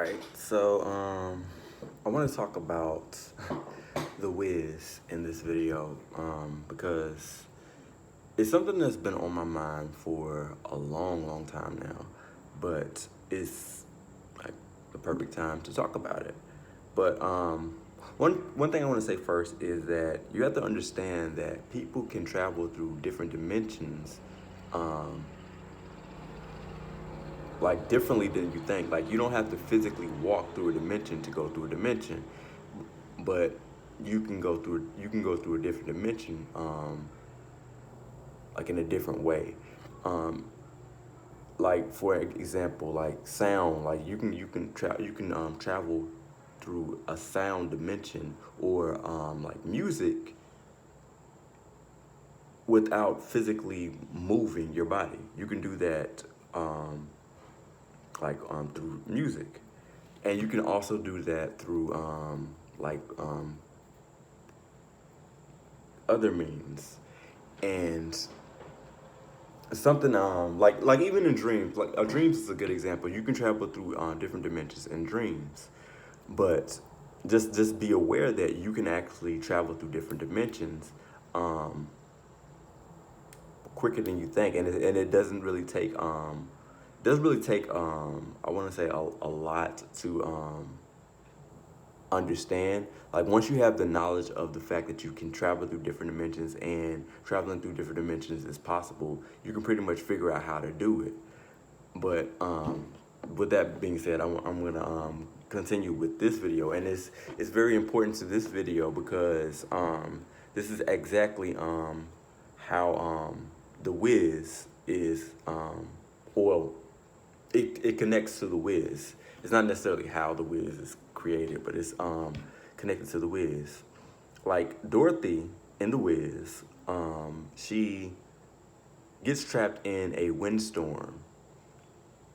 Alright, so I want to talk about The Wiz in this video because it's something that's been on my mind for a long time now, but it's like the perfect time to talk about it. But one thing I want to say first is that you have to understand that people can travel through different dimensions um, like differently than you think. Like you don't have to physically walk through a dimension to go through a dimension, but you can go through a different dimension, like in a different way. Um, like for example, like sound, like you can travel through a sound dimension or like music without physically moving your body. You can do that through music, and you can also do that through other means. And something like even in dreams, like dreams is a good example. You can travel through different dimensions in dreams, but just be aware that you can actually travel through different dimensions um, quicker than you think, and it doesn't really take I want to say a lot to understand. Like once you have the knowledge of the fact that you can travel through different dimensions and traveling through different dimensions is possible, you can pretty much figure out how to do it. But with that being said, I'm gonna continue with this video, and it's very important to this video because this is exactly how the Wiz is well, it connects to the Wiz. It's not necessarily how the Wiz is created, but it's connected to the Wiz. Like Dorothy in the Wiz, she gets trapped in a windstorm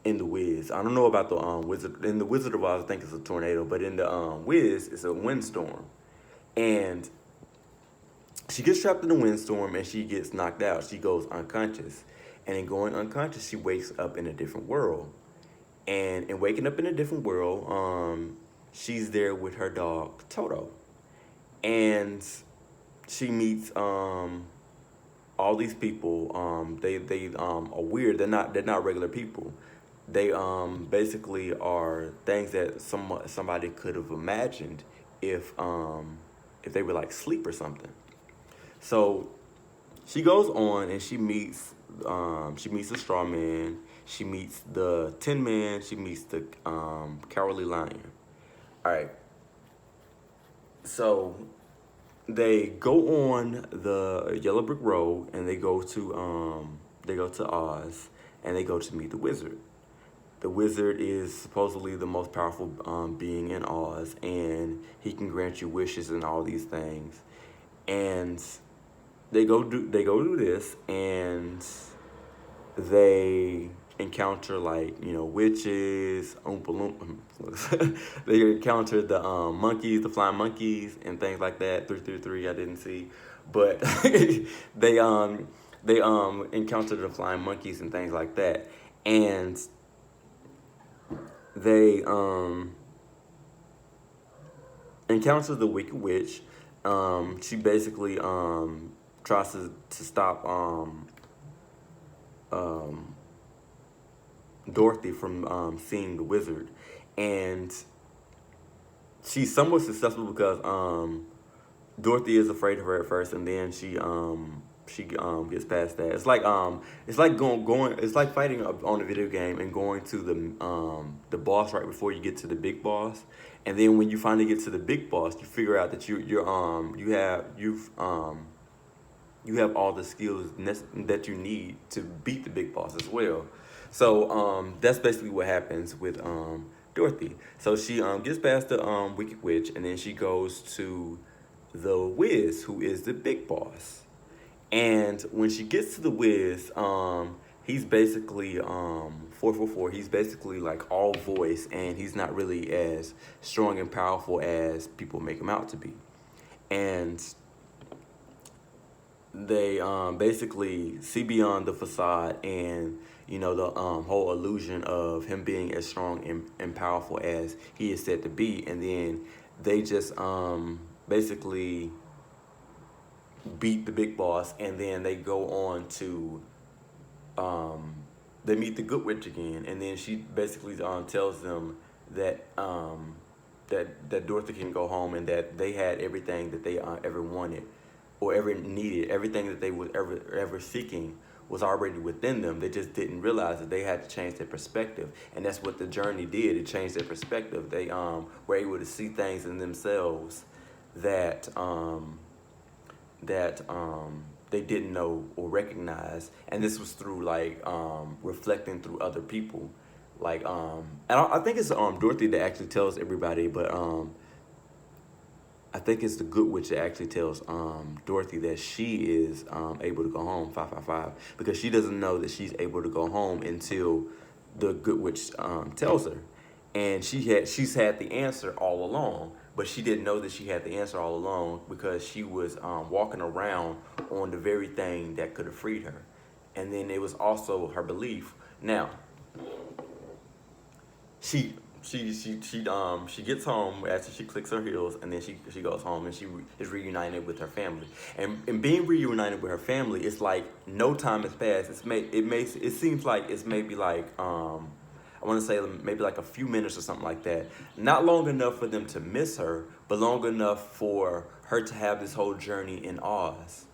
in the Wiz. I don't know about the Wizard in the Wizard of Oz. I think it's a tornado, but in the Wiz, it's a windstorm, and she gets trapped in the windstorm and she gets knocked out. She goes unconscious, and in going unconscious, she wakes up in a different world. And in waking up in a different world, she's there with her dog Toto, and she meets all these people. They are weird. They're not regular people. They basically are things that somebody could have imagined if they were like sleep or something. So she goes on and she meets the straw man, she meets the tin man, she meets the cowardly lion. All right, so they go on the yellow brick road and they go to Oz, and they go to meet the wizard. The wizard is supposedly the most powerful being in Oz, and he can grant you wishes and all these things. And they go do this, and they encounter like witches, oompa loompa. They encounter the monkeys, the flying monkeys, and things like that. 333, I didn't see, but they encounter the flying monkeys and things like that, and they encounter the Wicked Witch. She basically tries to stop um, Dorothy from seeing the wizard, and she's somewhat successful because Dorothy is afraid of her at first, and then she gets past that. It's like going it's like fighting on a video game and going to the boss right before you get to the big boss, and then when you finally get to the big boss, you figure out that you have all the skills that you need to beat the big boss as well. So that's basically what happens with Dorothy. So she gets past the Wicked Witch, and then she goes to the Wiz, who is the big boss. And when she gets to the Wiz, he's basically 444. He's basically like all voice, and he's not really as strong and powerful as people make him out to be. And they basically see beyond the facade, and You know, the whole illusion of him being as strong and powerful as he is said to be, and then they just basically beat the big boss, and then they go on to they meet the Good Witch again, and then she basically tells them that that Dorothy can go home, and that they had everything that they ever wanted or ever needed. Everything that they was ever seeking was already within them. They just didn't realize that they had to change their perspective, and that's what the journey did. It changed their perspective. They were able to see things in themselves that they didn't know or recognize, and this was through like reflecting through other people, like and I think it's Dorothy that actually tells everybody, but I think it's the Good Witch that actually tells Dorothy that she is able to go home 555, because she doesn't know that she's able to go home until the Good Witch tells her, and she's had the answer all along, but she didn't know that she had the answer all along because she was walking around on the very thing that could have freed her, and then it was also her belief. Now, she gets home after she clicks her heels, and then she goes home, and is reunited with her family. And being reunited with her family, it's like no time has passed. It seems like it's maybe like I want to say maybe like a few minutes or something like that. Not long enough for them to miss her, but long enough for her to have this whole journey in Oz,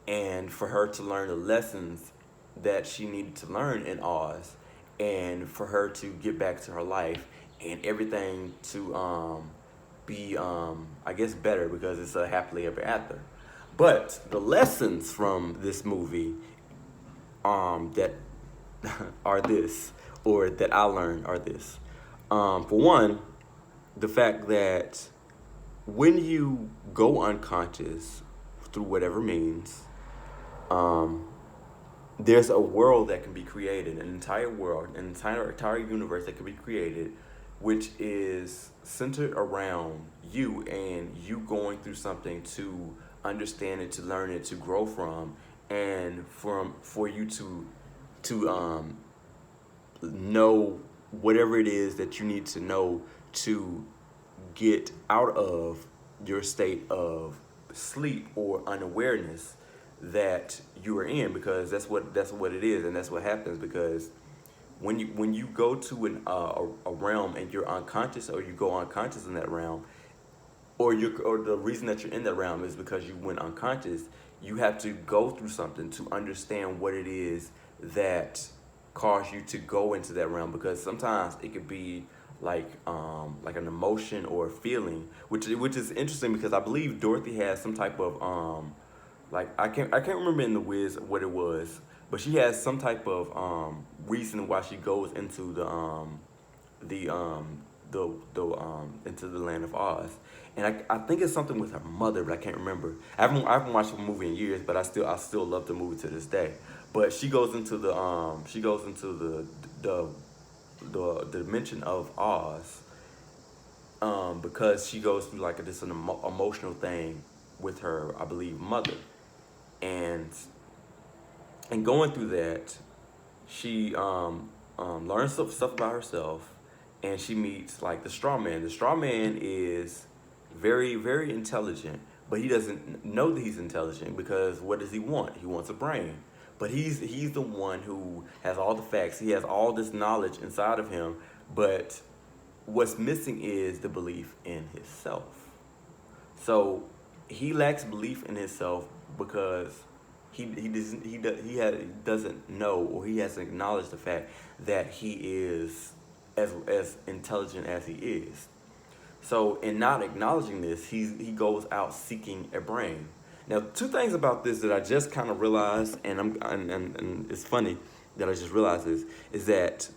and for her to learn the lessons that she needed to learn in Oz, and for her to get back to her life, and everything to be I guess better, because it's a happily ever after. But the lessons from this movie that are this, or that I learned are this. For one, the fact that when you go unconscious through whatever means, there's a world that can be created, an entire world, an entire universe that can be created, which is centered around you and you going through something to understand it, to learn it, to grow from, and for you to know whatever it is that you need to know to get out of your state of sleep or unawareness that you are in, because that's what it is, and that's what happens. Because when you go to a realm and you're unconscious, or you go unconscious in that realm, or the reason that you're in that realm is because you went unconscious, you have to go through something to understand what it is that caused you to go into that realm. Because sometimes it could be like an emotion or a feeling, which is interesting, because I believe Dorothy has some type of like I can't remember in The Wiz what it was, but she has some type of reason why she goes into the into the land of Oz, and I think it's something with her mother, but I can't remember. I haven't watched the movie in years, but I still love the movie to this day. But she goes into the dimension of Oz, because she goes through like this an emotional thing with her, I believe, mother, and going through that, she learns stuff about herself, and she meets like the straw man. The straw man is very, very intelligent, but he doesn't know that he's intelligent, because what does he want? He wants a brain. But he's the one who has all the facts. He has all this knowledge inside of him, but what's missing is the belief in himself. So he lacks belief in himself because doesn't know, or he hasn't acknowledged the fact that he is as intelligent as he is. So in not acknowledging this, he goes out seeking a brain. Now, two things about this that I just kind of realized, and it's funny that I just realized this, is that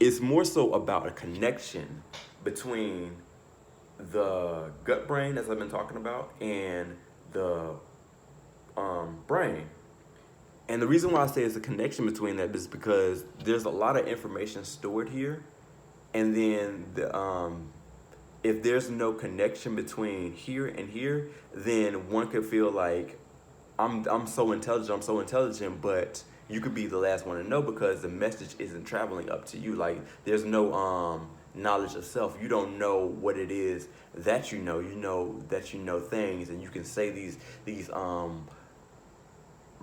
it's more so about a connection between the gut brain, as I've been talking about, and the brain. And the reason why I say it's a connection between that is because there's a lot of information stored here, and then if there's no connection between here and here, then one could feel like I'm so intelligent, but you could be the last one to know because the message isn't traveling up to you. Like there's no knowledge of self. You don't know what it is that you know. You know that you know things, and you can say these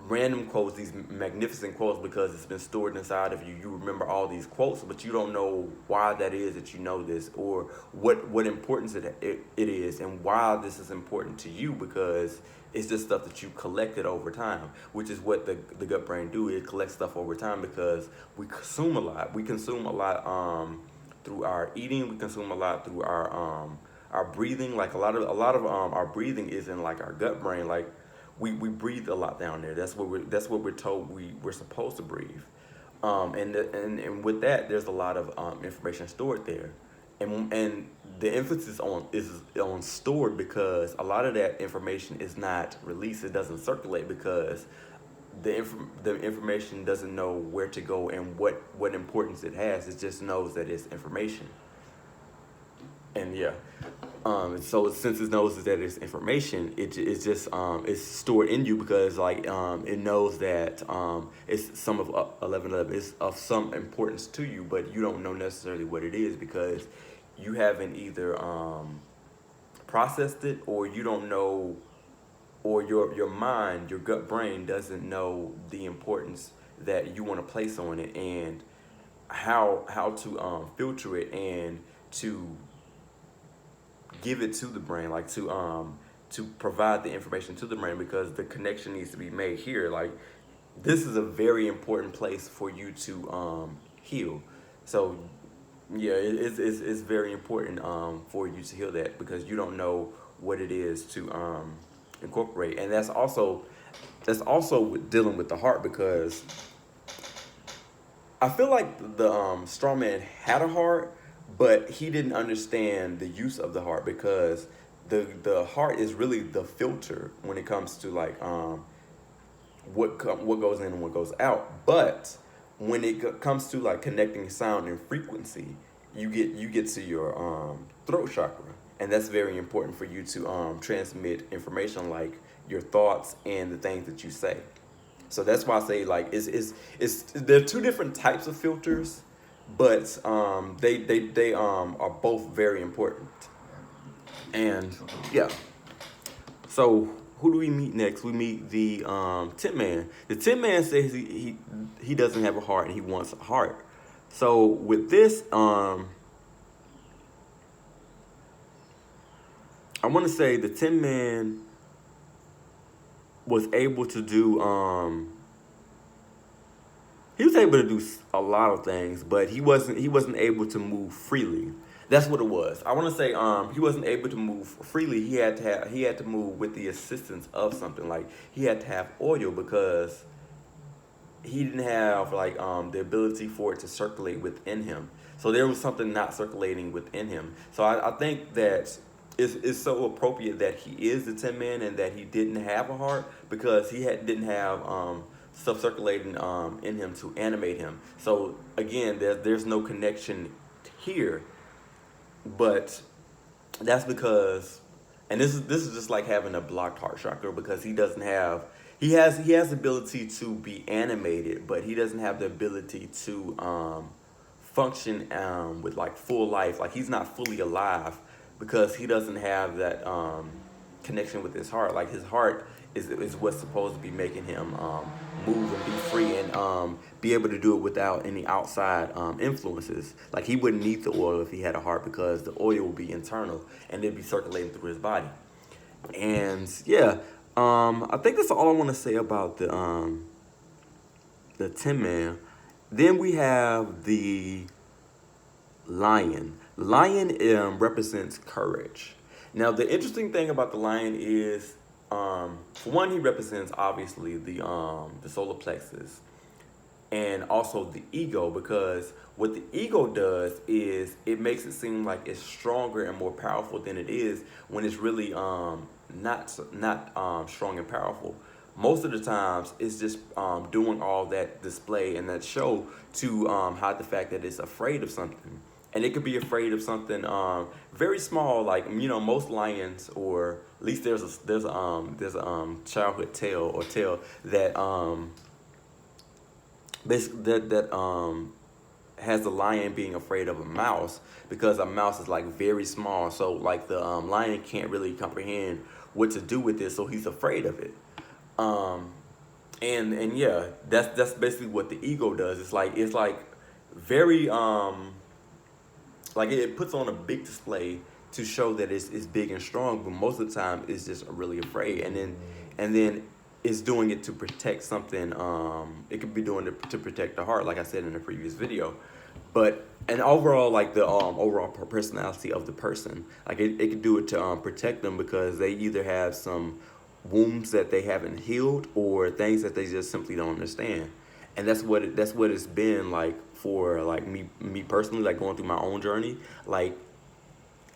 random quotes, these magnificent quotes, because it's been stored inside of you. You remember all these quotes, but you don't know why that is that you know this, or what importance it is, and why this is important to you, because it's just stuff that you collected over time, which is what the gut brain do. It collects stuff over time because we consume a lot. We consume a lot through our eating. We consume a lot through our breathing. Like a lot of our breathing is in like our gut brain. Like we breathe a lot down there. That's what we're told we're supposed to breathe. And with that, there's a lot of information stored there, and the emphasis is on stored because a lot of that information is not released. It doesn't circulate because the information doesn't know where to go and what importance it has. It just knows that it's information. And yeah, so since it knows that it's information, it's just it's stored in you because like it knows that it's some of 1111 is of some importance to you, but you don't know necessarily what it is because you haven't either processed it, or you don't know, or your mind, your gut brain doesn't know the importance that you want to place on it, and how to filter it and to give it to the brain, like to provide the information to the brain, because the connection needs to be made here. Like this is a very important place for you to heal. So yeah, it's very important for you to heal that, because you don't know what it is to incorporate. And that's also with dealing with the heart, because I feel like the strong man had a heart, but he didn't understand the use of the heart, because the heart is really the filter when it comes to like what goes in and what goes out. But when it comes to like connecting sound and frequency, you get to your throat chakra, and that's very important for you to transmit information like your thoughts and the things that you say. So that's why I say like it's there are two different types of filters, but they are both very important. And yeah, so who do we meet next? We meet the Tin Man. The Tin Man says he doesn't have a heart and he wants a heart. So with this, I want to say the Tin Man was able to do he was able to do a lot of things, but he wasn't able to move freely. That's what it was. I want to say he wasn't able to move freely. He had to move with the assistance of something. Like he had to have oil, because he didn't have like the ability for it to circulate within him. So there was something not circulating within him. So I think that it's so appropriate that he is the Tin Man and that he didn't have a heart, because he didn't have stuff circulating in him to animate him. So again, there's no connection here, but that's because, and this is just like having a blocked heart chakra, because he has the ability to be animated, but he doesn't have the ability to function with like full life. Like he's not fully alive because he doesn't have that connection with his heart. Like his heart is what's supposed to be making him move and be free and be able to do it without any outside influences. Like he wouldn't need the oil if he had a heart, because the oil would be internal and it'd be circulating through his body. And yeah, I think that's all I want to say about the Tin Man. Then we have the lion. Lion represents courage. Now, the interesting thing about the lion is, for one, he represents obviously the solar plexus and also the ego, because what the ego does is it makes it seem like it's stronger and more powerful than it is, when it's really not strong and powerful. Most of the times, it's just doing all that display and that show to hide the fact that it's afraid of something. And it could be afraid of something very small, like most lions, or at least there's a childhood tale that basically that has the lion being afraid of a mouse, because a mouse is like very small. So like the lion can't really comprehend what to do with it, so he's afraid of it. Um, and yeah, that's basically what the ego does. It's like very like it puts on a big display to show that it's big and strong, but most of the time it's just really afraid. And then it's doing it to protect something. It could be doing it to protect the heart, like I said in the previous video. But and overall, like the overall personality of the person, like it could do it to protect them, because they either have some wounds that they haven't healed, or things that they just simply don't understand. And that's what it's been like for like me personally, like going through my own journey, like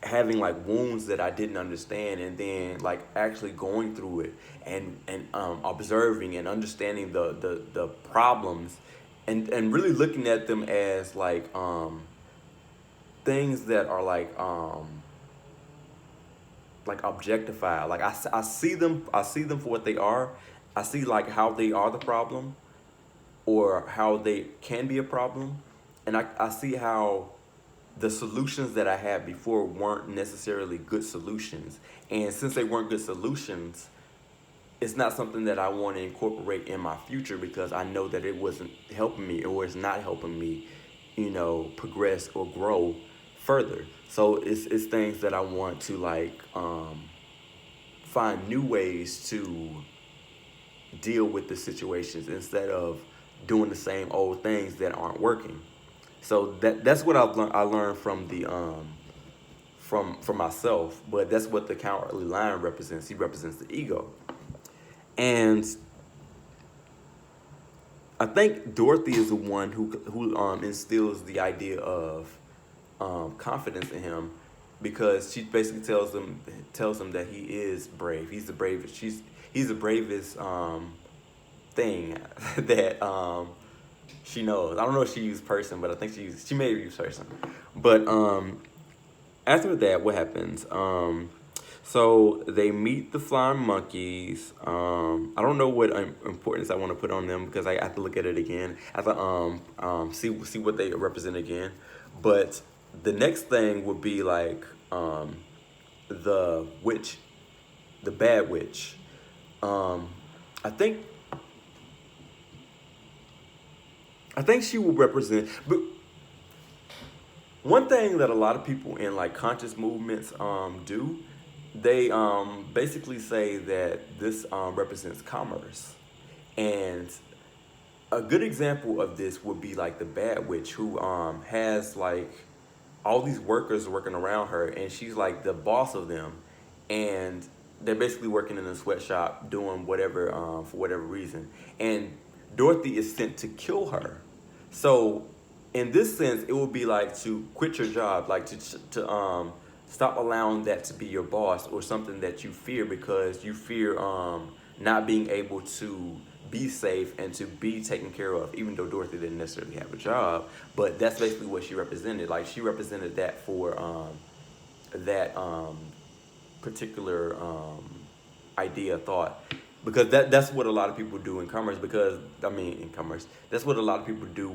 having like wounds that I didn't understand, and then like actually going through it, and observing and understanding the problems, and really looking at them as like things that are like objectified. Like I see them for what they are. I see like how they are the problem, or how they can be a problem. And I see how the solutions that I had before weren't necessarily good solutions. And since they weren't good solutions, it's not something that I want to incorporate in my future, because I know that it wasn't helping me, or it's not helping me, progress or grow further. So it's things that I want to like find new ways to deal with the situations, instead of doing the same old things that aren't working. So that's what I learned from the from myself. But that's what the cowardly lion represents. He represents the ego. And I think Dorothy is the one who instills the idea of confidence in him, because she basically tells him that he is brave. He's the bravest. He's the bravest thing that she knows. I don't know if she used person, but I think she may have used person. But after that, what happens? So they meet the flying monkeys. I don't know what importance I want to put on them, because I have to look at it again. I have to see what they represent again. But the next thing would be like the witch, the bad witch. I think she will represent. But one thing that a lot of people in like conscious movements do, they basically say that this represents commerce. And a good example of this would be like the bad witch, who has like all these workers working around her, and she's like the boss of them, and they're basically working in a sweatshop doing whatever for whatever reason. And Dorothy is sent to kill her. So in this sense, it would be like to quit your job, like to stop allowing that to be your boss, or something that you fear, because you fear not being able to be safe and to be taken care of, even though Dorothy didn't necessarily have a job. But that's basically what she represented. Like she represented that for that particular idea, thought, because that's what a lot of people do in commerce. Because I mean, in commerce, that's what a lot of people do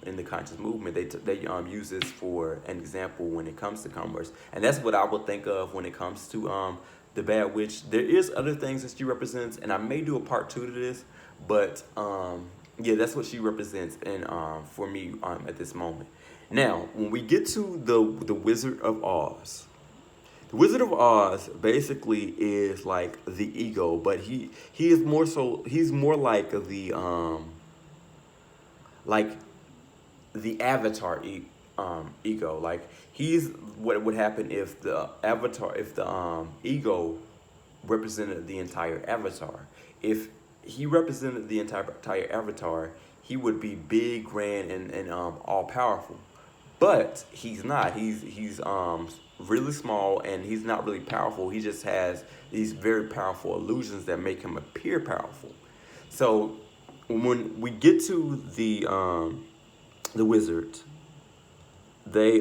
in the conscious movement. They use this for an example when it comes to commerce, and that's what I would think of when it comes to the bad witch. There is other things that she represents, and I may do a part 2 to this, but yeah, that's what she represents, and for me at this moment. Now, when we get to the Wizard of Oz. The Wizard of Oz basically is like the ego, but he is more so, he's more like the avatar ego. Like he's what would happen if the avatar, if the ego represented the entire avatar. If he represented the entire avatar, he would be big, grand, and all powerful. But he's not. He's really small, and he's not really powerful. He just has these very powerful illusions that make him appear powerful. So when we get to the wizard, they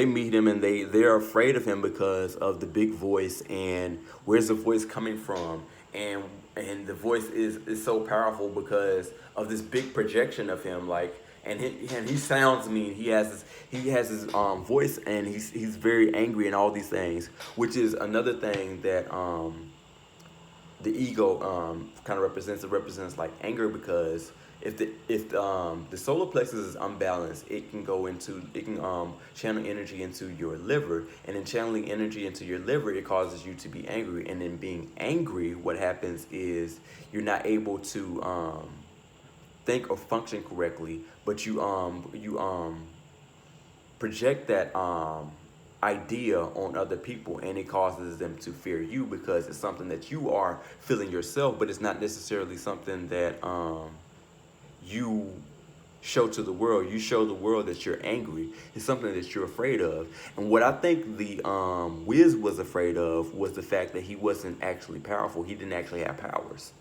meet him, and they're afraid of him because of the big voice, and where's the voice coming from, and the voice is so powerful because of this big projection of him, like, and he sounds mean. He has his voice, and he's very angry and all these things, which is another thing that the ego kind of represents. It represents like anger, because if the solar plexus is unbalanced, it can channel energy into your liver, and in channeling energy into your liver, it causes you to be angry. And in being angry, what happens is you're not able to think or function correctly, but you project that idea on other people, and it causes them to fear you because it's something that you are feeling yourself, but it's not necessarily something that you show to the world. You show the world that you're angry. It's something that you're afraid of. And what I think the Wiz was afraid of was the fact that he wasn't actually powerful. He didn't actually have powers.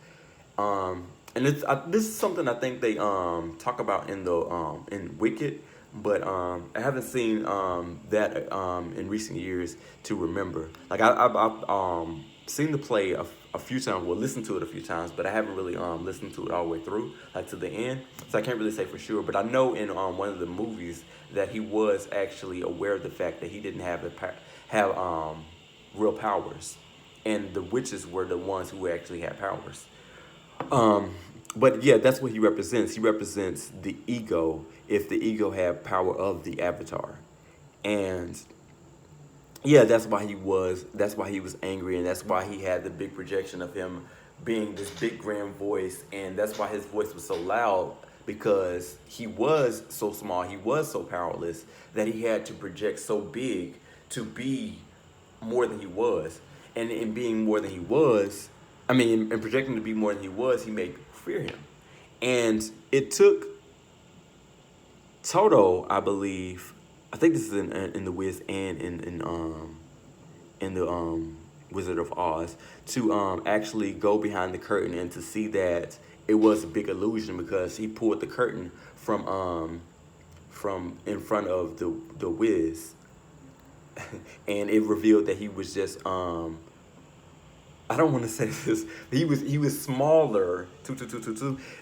And this is something I think they talk about in Wicked, but I haven't seen that in recent years to remember. Like I've seen the play a few times, well, listened to it a few times, but I haven't really listened to it all the way through, like to the end. So I can't really say for sure. But I know in one of the movies that he was actually aware of the fact that he didn't have real powers, and the witches were the ones who actually had powers. But yeah, that's what he represents. He represents the ego, if the ego had power of the avatar. And yeah, that's why he was angry, and that's why he had the big projection of him being this big grand voice, and that's why his voice was so loud, because he was so small, he was so powerless, that he had to project so big to be more than he was. And in being more than he was, in projecting to be more than he was, he made people fear him. And it took Toto, I believe, I think this is in the Wiz and in the Wizard of Oz, to actually go behind the curtain and to see that it was a big illusion, because he pulled the curtain from in front of the Wiz, and it revealed that he was just I don't want to say this. He was smaller,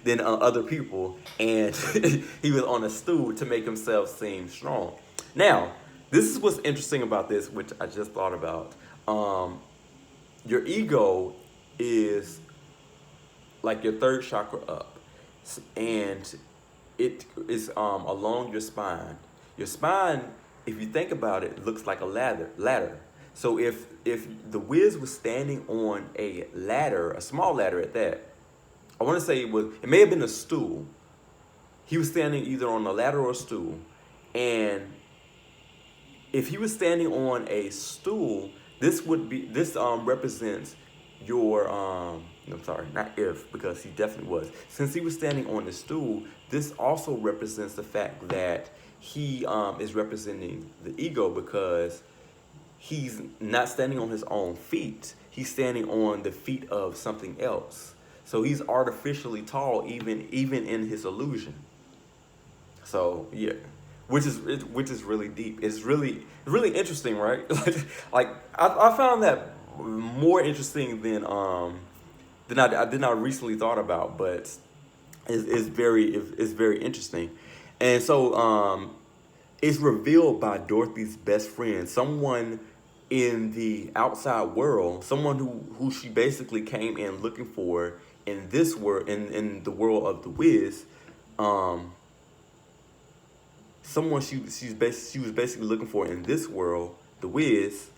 than other people, and he was on a stool to make himself seem strong. Now, this is what's interesting about this, which I just thought about. Your ego is like your third chakra up, and it is along your spine. Your spine, if you think about it, looks like a ladder. So if the Wiz was standing on a ladder, a small ladder at that, I want to say it may have been a stool. He was standing either on a ladder or a stool, and if he was standing on a stool, this represents your I'm sorry, not if, because he definitely was. Since he was standing on the stool, this also represents the fact that he is representing the ego, because he's not standing on his own feet. He's standing on the feet of something else. So he's artificially tall, even in his illusion. So yeah, which is really deep. It's really interesting, right? like I found that more interesting than I did not recently thought about, but it's very interesting. And so it's revealed by Dorothy's best friend, someone in the outside world, someone who she basically came in looking for in this world, in the world of the Wiz. Someone she was basically looking for in this world, the Wiz,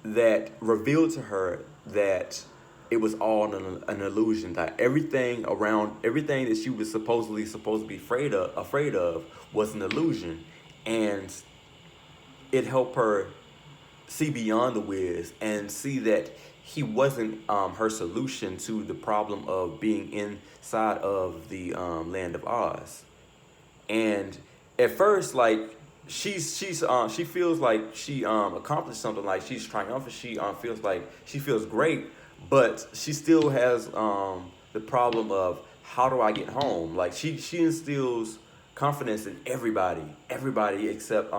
that revealed to her that it was all an illusion, that everything that she was supposed to be afraid of was an illusion. And it helped her see beyond the Wiz and see that he wasn't her solution to the problem of being inside of the land of Oz. And at first, like, she feels like she accomplished something, like she's triumphant. She feels like she feels great, but she still has the problem of, how do I get home? Like, she instills confidence in everybody except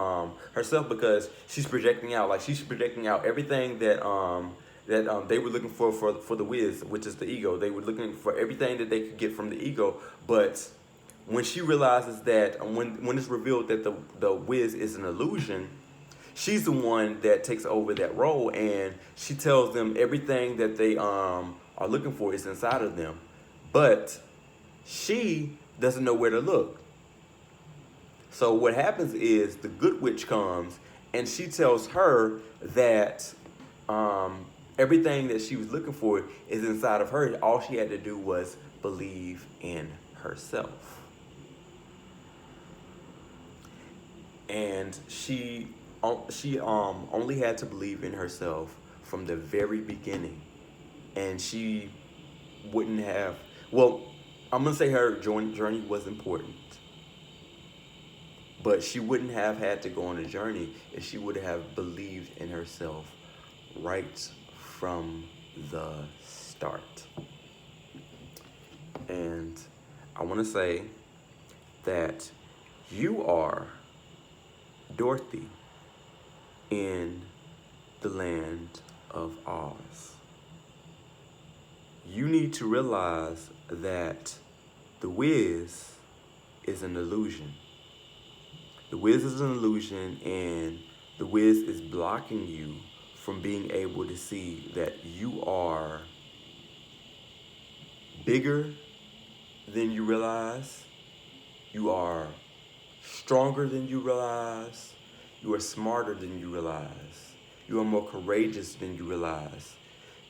herself, because she's projecting out everything that that they were looking for the Wiz, which is the ego. They were looking for everything that they could get from the ego, but when she realizes that when it's revealed that the Wiz is an illusion, she's the one that takes over that role, and she tells them everything that they are looking for is inside of them, but she doesn't know where to look. So what happens is the good witch comes and she tells her that everything that she was looking for is inside of her. All she had to do was believe in herself. And she only had to believe in herself from the very beginning. And she wouldn't have, well, I'm going to say her journey was important. But she wouldn't have had to go on a journey if she would have believed in herself right from the start. And I want to say that you are Dorothy in the land of Oz. You need to realize that the Wiz is an illusion. The Wiz is an illusion, and the Wiz is blocking you from being able to see that you are bigger than you realize, you are stronger than you realize, you are smarter than you realize, you are more courageous than you realize,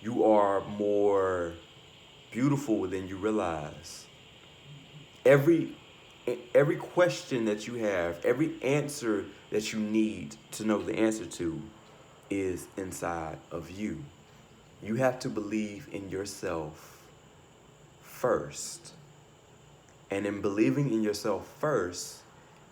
you are more beautiful than you realize. Every question that you have, every answer that you need to know the answer to is inside of you. You have to believe in yourself first. And in believing in yourself first,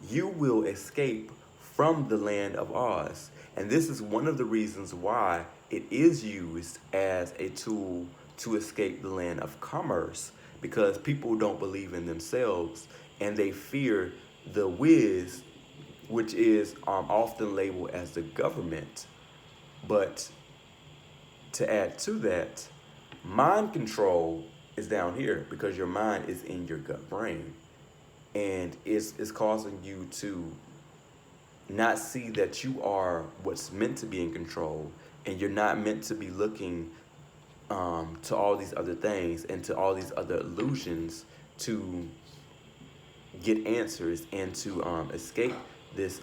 you will escape from the land of Oz. And this is one of the reasons why it is used as a tool to escape the land of commerce, because people don't believe in themselves and they fear the Wiz, which is often labeled as the government. But to add to that, mind control is down here because your mind is in your gut brain, and it's causing you to not see that you are what's meant to be in control, and you're not meant to be looking to all these other things and to all these other illusions to get answers and to escape this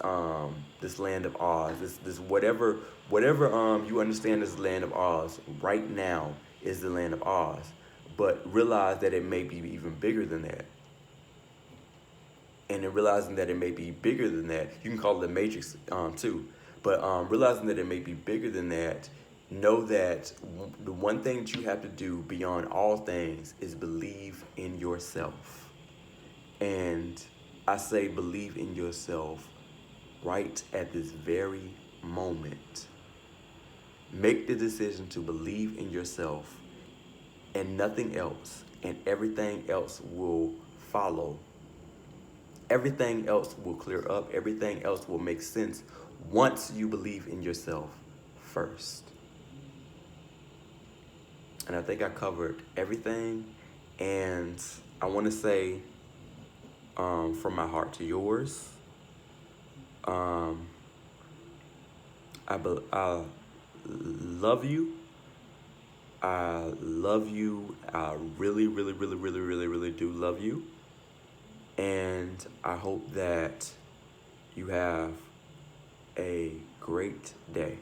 this land of Oz. This whatever you understand as the land of Oz right now is the land of Oz, but realize that it may be even bigger than that. And in realizing that it may be bigger than that, you can call it the Matrix too. But realizing that it may be bigger than that, know that the one thing that you have to do beyond all things is believe in yourself. And I say believe in yourself right at this very moment. Make the decision to believe in yourself and nothing else, and everything else will follow. Everything else will clear up. Everything else will make sense once you believe in yourself first. And I think I covered everything. And I want to say, from my heart to yours, I love you. I love you. I really, really, really, really, really, really do love you. And I hope that you have a great day.